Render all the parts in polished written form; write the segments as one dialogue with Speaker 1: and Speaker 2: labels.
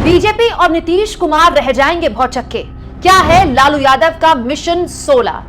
Speaker 1: BJP और नीतीश कुमार रह जाएंगे भौचक्के। क्या है लालू यादव का मिशन 16?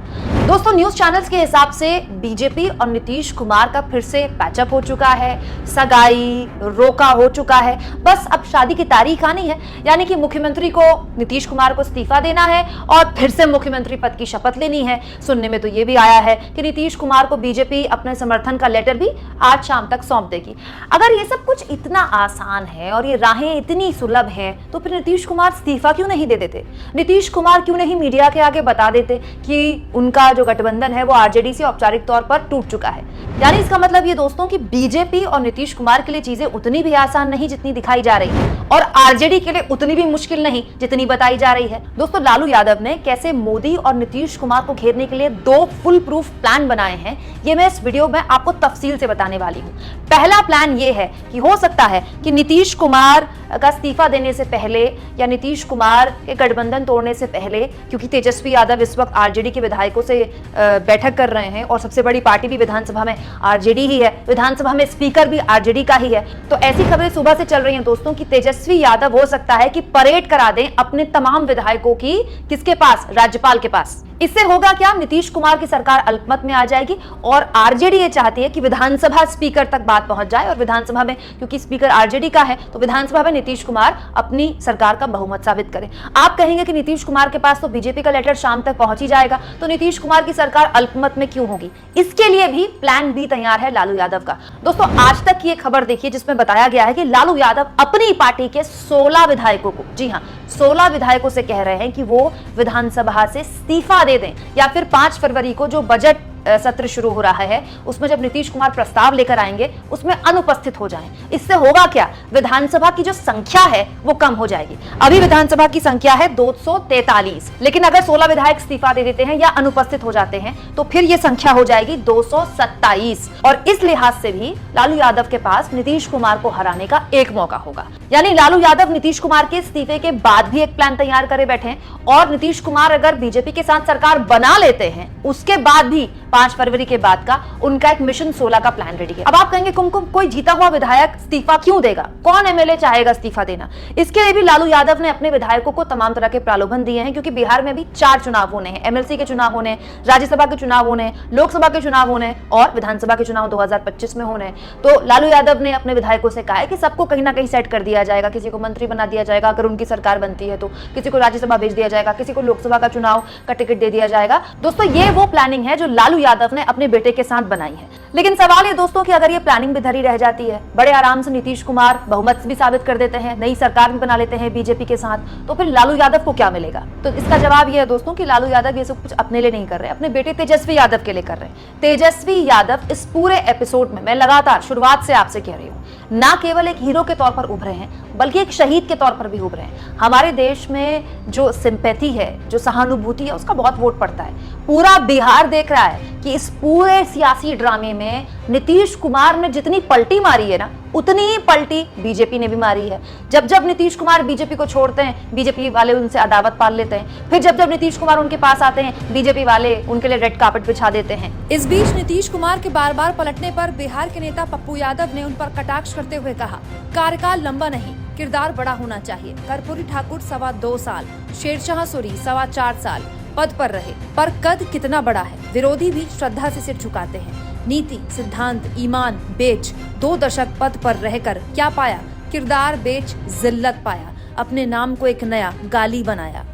Speaker 1: दोस्तों, न्यूज चैनल्स के हिसाब से बीजेपी और नीतीश कुमार का फिर से पैचअप हो चुका है, सगाई रोका हो चुका है। बस अब शादी की तारीख आनी है, यानी कि मुख्यमंत्री को नीतीश कुमार को इस्तीफा देना है और फिर से मुख्यमंत्री पद की शपथ लेनी है। सुनने में तो ये भी आया है कि नीतीश कुमार को बीजेपी अपने समर्थन का लेटर भी आज शाम तक सौंप देगी। अगर ये सब कुछ इतना आसान है और ये राहें इतनी सुलभ हैं, तो फिर नीतीश कुमार इस्तीफा क्यों नहीं दे देते? नीतीश कुमार क्यों नहीं मीडिया के आगे बता देते कि उनका जो गठबंधन है वो आरजेडी से औपचारिक तौर पर टूट चुका है? यानी इसका मतलब ये दोस्तों कि बीजेपी और नीतीश कुमार के लिए चीजें उतनी भी आसान नहीं जितनी दिखाई जा रही है, और आरजेडी के लिए उतनी भी मुश्किल नहीं जितनी बताई जा रही है। दोस्तों, लालू यादव ने कैसे मोदी और नीतीश कुमार को घेरने के लिए 2 फुल प्रूफ प्लान बनाए हैं, ये मैं इस वीडियो में आपको तफसील से बताने वाली हूँ। पहला प्लान ये है कि हो सकता है कि नीतीश कुमार का इस्तीफा देने से पहले या नीतीश कुमार के गठबंधन तोड़ने से पहले, क्योंकि तेजस्वी यादव इस वक्त आरजेडी के विधायकों से बैठक कर रहे हैं और सबसे बड़ी पार्टी भी विधानसभा में आरजेडी ही है, विधानसभा में स्पीकर भी आरजेडी का ही है, तो ऐसी खबरें सुबह से चल रही हैं दोस्तों कि तेजस्वी यादव हो सकता है कि परेड करा दें अपने तमाम विधायकों की, किसके पास? राज्यपाल के पास। इससे होगा क्या? नीतीश कुमार की सरकार अल्पमत में आ जाएगी और आरजेडी ये चाहती है कि विधानसभा स्पीकर तक बात पहुंच जाए, और विधानसभा में क्योंकि स्पीकर आरजेडी का है तो विधानसभा में नीतीश कुमार अपनी सरकार का बहुमत साबित करें। आप कहेंगे कि नीतीश कुमार के पास तो बीजेपी का लेटर शाम तक पहुंच ही जाएगा, तो नीतीश कुमार की सरकार अल्पमत में क्यों होगी? इसके लिए भी प्लान बी तैयार है लालू यादव का। दोस्तों, आज तक की एक खबर देखिए जिसमें बताया गया है कि लालू यादव अपनी पार्टी के 16 विधायकों को, जी हां 16 विधायकों से कह रहे हैं कि वो विधानसभा से इस्तीफा दे दें, या फिर 5 फरवरी को जो बजट सत्र शुरू हो रहा है उसमें जब नीतीश कुमार प्रस्ताव लेकर आएंगे उसमें अनुपस्थित हो जाएं। इससे होगा क्या? विधानसभा की जो संख्या है वो कम हो जाएगी। अभी विधानसभा की संख्या है 243, लेकिन अगर 16 विधायक इस्तीफा दे देते हैं या अनुपस्थित हो जाते हैं तो फिर ये संख्या हो जाएगी 227। और इस लिहाज से भी लालू यादव के पास नीतीश कुमार को हराने का एक मौका होगा। यानी लालू यादव नीतीश कुमार के इस्तीफे के बाद भी एक प्लान तैयार करे बैठे हैं, और नीतीश कुमार अगर बीजेपी के साथ सरकार बना लेते हैं उसके बाद भी 5 फरवरी के बाद का उनका एक मिशन 16 का प्लान रेडी है। अब आप कहेंगे कुमकुम, कोई जीता हुआ विधायक इस्तीफा क्यों देगा? कौन एमएलए चाहेगा इस्तीफा देना? इसके लिए भी लालू यादव ने अपने विधायकों को तमाम तरह के प्रलोभन दिए हैं, क्योंकि बिहार में भी 4 चुनाव होने हैं, एमएलसी के चुनाव होने हैं, राज्यसभा के चुनाव होने हैं, लोकसभा के चुनाव होने हैं और विधानसभा के चुनाव 2025 में होने हैं। तो लालू यादव ने अपने विधायकों से कहा है कि सबको कहीं ना कहीं सेट कर दिया जाएगा, किसी को मंत्री बना दिया जाएगा अगर उनकी सरकार बनती है, तो किसी को राज्यसभा भेज दिया जाएगा, किसी को लोकसभा का चुनाव का टिकट दे दिया जाएगा। दोस्तों, ये वो प्लानिंग है जो लालू यादव ने अपने बेटे के साथ बनाई है। लेकिन सवाल ये दोस्तों कि अगर ये प्लानिंग भी धरी रह जाती है, बड़े आराम से नीतीश कुमार बहुमत भी साबित कर देते हैं, नई सरकार भी बना लेते हैं बीजेपी के साथ, तो फिर लालू यादव को क्या मिलेगा? तो इसका जवाब ये है दोस्तों कि लालू यादव ये सब कुछ अपने लिए नहीं कर रहे, अपने बेटे तेजस्वी यादव के लिए कर रहे हैं। तेजस्वी यादव इस पूरे एपिसोड में, मैं लगातार शुरुआत से आपसे कह रही हूँ, ना केवल एक हीरो के तौर पर उभरे हैं बल्कि एक शहीद के तौर पर भी उभरे हैं। हमारे देश में जो सिंपैथी है, जो सहानुभूति है, उसका बहुत वोट पड़ता है। पूरा बिहार देख रहा है कि इस पूरे सियासी ड्रामे में नीतीश कुमार ने जितनी पलटी मारी है ना, उतनी ही पलटी बीजेपी ने भी मारी है। जब जब नीतीश कुमार बीजेपी को छोड़ते हैं, बीजेपी वाले उनसे अदावत पाल लेते हैं, फिर जब जब नीतीश कुमार उनके पास आते हैं, बीजेपी वाले उनके लिए रेड कार्पेट बिछा देते हैं।
Speaker 2: इस बीच नीतीश कुमार के बार बार पलटने पर बिहार के नेता पप्पू यादव ने उन पर कटाक्ष करते हुए कहा, कार्यकाल लंबा नहीं, किरदार बड़ा होना चाहिए। कर्पूरी ठाकुर 2.25 साल, शेरशाह सूरी 4.25 साल पद पर रहे, पर कद कितना बड़ा है। विरोधी भी श्रद्धा से सिर झुकाते हैं। नीति, सिद्धांत, ईमान बेच 2 दशक पद पर रहकर क्या पाया? किरदार बेच जिल्लत पाया, अपने नाम को एक नया गाली बनाया।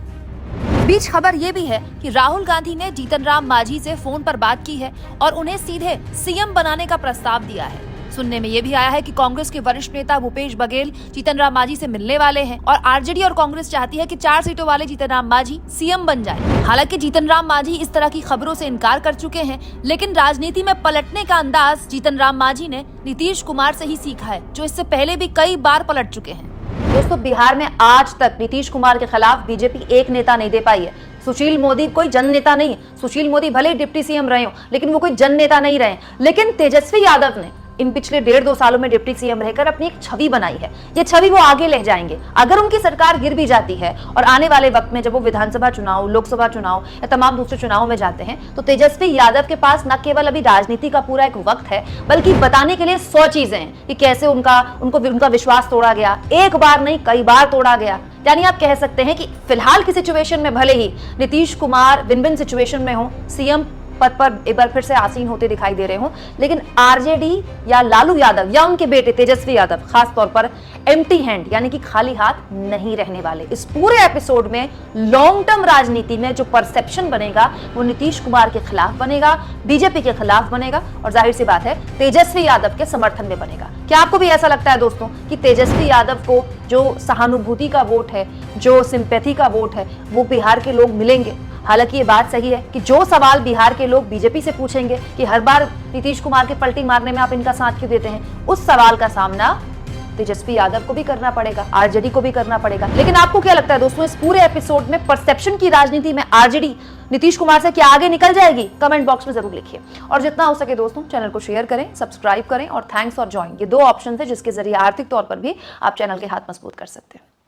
Speaker 2: बीच खबर ये भी है कि राहुल गांधी ने जीतन राम मांझी से फोन पर बात की है और उन्हें सीधे सीएम बनाने का प्रस्ताव दिया है। सुनने में यह भी आया है कि कांग्रेस के वरिष्ठ नेता भूपेश बघेल जीतन राम मांझी से मिलने वाले हैं और आरजेडी और कांग्रेस चाहती है कि 4 सीटों वाले जीतन राम मांझी सीएम बन जाए। हालांकि जीतन राम मांझी इस तरह की खबरों से इनकार कर चुके हैं, लेकिन राजनीति में पलटने का अंदाज जीतन राम मांझी ने नीतीश कुमार से ही सीखा है, जो इससे पहले भी कई बार पलट चुके हैं।
Speaker 1: दोस्तों, बिहार में आज तक नीतीश कुमार के खिलाफ बीजेपी एक नेता नहीं दे पाई है। सुशील मोदी कोई जन नेता नहीं है। सुशील मोदी भले डिप्टी सीएम रहे हो, लेकिन वो कोई जन नेता नहीं रहे। लेकिन तेजस्वी यादव ने इन पिछले 1.5-2 सालों में डिप्टी सीएम रहकर अपनी एक छवि बनाई है, ये छवि वो आगे ले जाएंगे। अगर उनकी सरकार गिर भी जाती है और आने वाले वक्त में जब वो विधानसभा चुनाव, लोकसभा चुनाव या तमाम दूसरे चुनाव में जाते हैं, तो तेजस्वी यादव के पास न केवल अभी राजनीति का पूरा एक वक्त है, बल्कि बताने के लिए 100 चीजें हैं कि कैसे उनका विश्वास तोड़ा गया, एक बार नहीं कई बार तोड़ा गया। यानी आप कह सकते हैं कि फिलहाल की सिचुएशन में भले ही Nitish Kumar win win situation में हो, सीएम पद पर एक बार फिर से आसीन होते दिखाई दे रहे हो, लेकिन आरजेडी या लालू यादव या उनके बेटे तेजस्वी यादव खास तौर पर एम्प्टी हैंड यानी कि खाली हाथ नहीं रहने वाले। इस पूरे एपिसोड में लॉन्ग टर्म राजनीति में जो परसेप्शन बनेगा वो नीतीश कुमार के खिलाफ बनेगा, बीजेपी के खिलाफ बनेगा और जाहिर सी बात है तेजस्वी यादव के समर्थन में बनेगा। क्या आपको भी ऐसा लगता है दोस्तों कि तेजस्वी यादव को जो सहानुभूति का वोट है, जो सिंपैथी का वोट है, वो बिहार के लोग मिलेंगे? हालांकि ये बात सही है कि जो सवाल बिहार के लोग बीजेपी से पूछेंगे कि हर बार नीतीश कुमार के पलटी मारने में आप इनका साथ क्यों देते हैं, उस सवाल का सामना तेजस्वी यादव को भी करना पड़ेगा, आरजेडी को भी करना पड़ेगा। लेकिन आपको क्या लगता है दोस्तों, इस पूरे एपिसोड में परसेप्शन की राजनीति में आरजेडी नीतीश कुमार से क्या आगे निकल जाएगी? कमेंट बॉक्स में जरूर लिखिए और जितना हो सके दोस्तों चैनल को शेयर करें, सब्सक्राइब करें और थैंक्स और ज्वाइन, ये 2 ऑप्शन है जिसके जरिए आर्थिक तौर पर भी आप चैनल के हाथ मजबूत कर सकते हैं।